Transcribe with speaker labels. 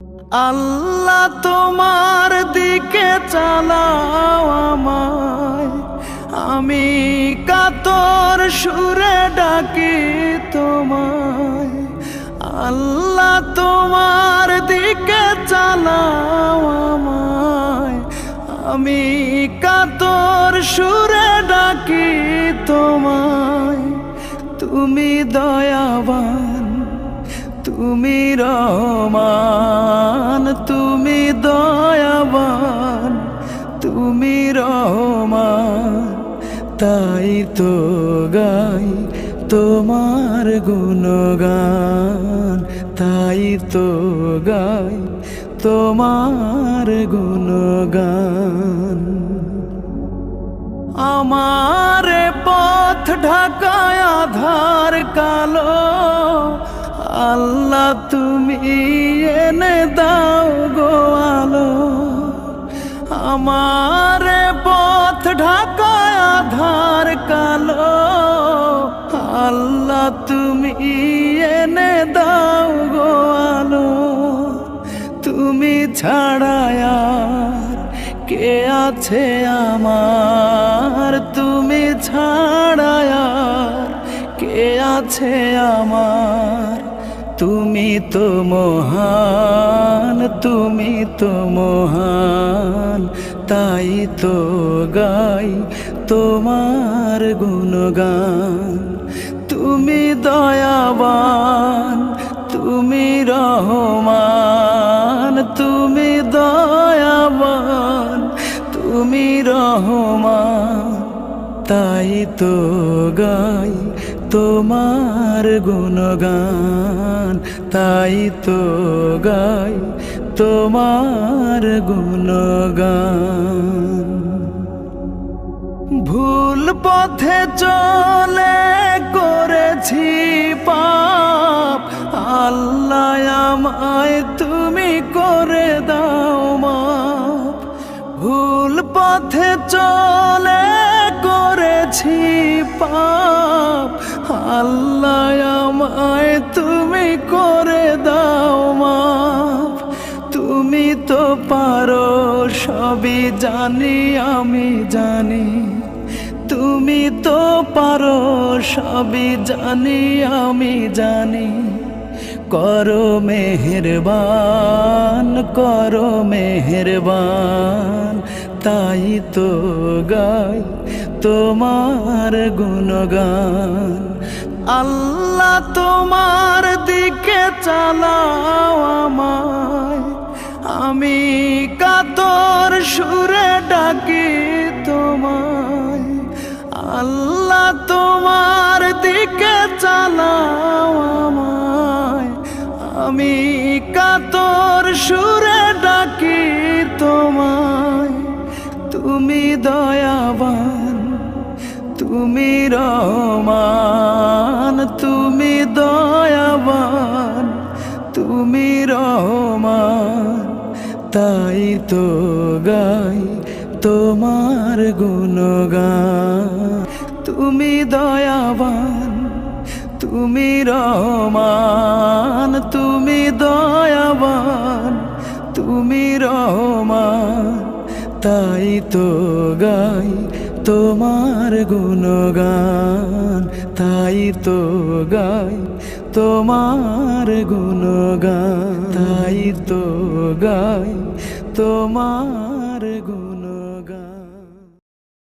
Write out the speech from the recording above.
Speaker 1: আল্লাহ তোমার দিকে চালাও আমায়, আমি কাতর সুরে ডাকি তোমায়। আল্লাহ তোমার দিকে চালাও আমায়, আমি কাতর সুরে ডাকি তোমায়। তুমি দয়াবান, তুমি রহমান, তুমি দয়াবান, তুমি রহমান। তাই তো গাই তোমার গুণগান, তাই তো গাই তোমার গুণগান। আমার পথ ঢাকায় আধার কালো, আল্লাহ তুমি এনে দাও গো আলো। আমার পথ ঢাকায় আধার কালো, আল্লাহ তুমি এনে দাও গো আলো। তুমি ছাড়া আর কে আছে আমার, তুমি ছাড়া আর কে আছে আমার। তুমি তো মহান, তুমি তো মহান, তাই তো গাই তোমার গুণগান। তুমি দয়াবান, তুমি রহমান, তুমি দয়াবান, তুমি রহমান। তাই তো গাই তোমার গুণগান, তাই তো গাই তোমার গুণগান। ভুল পথে চলে করেছি পাপ, আল্লাহ আমায় তুমি করে দাও মাপ। ভুল পথে চলে করেছি পাপ, আল্লাহ আমায় তুমি করে দাও মাপ। তুমি তো পারো সবই জানি আমি জানি, তুমি তো পারো সবই জানি আমি জানি। করো মেহেরবান, করো মেহেরবান, তাই তো গাই তোমার গুণগান। আল্লাহ তোমার দিকে চালাও আমায়, আমি কাতর সুরে ডাকি তোমায়। আল্লাহ তোমার দিকে চালাও আমায়, আমি কাতর সুরে ডাকি তোমায়। তুমি দয়াবান, তুমি রহমান, তুমি দয়াবান, তুমি রহমান। তাই তো গাই তোমার গুণগান। তুমি দয়াবান, তুমি রহমান, তুমি দয়াবান, তুমি রহমান। তাই তো গাই তোমার গুণগান, তাই তো গাই তোমার গুণগান, তাই তো গাই তোমার গুণগান।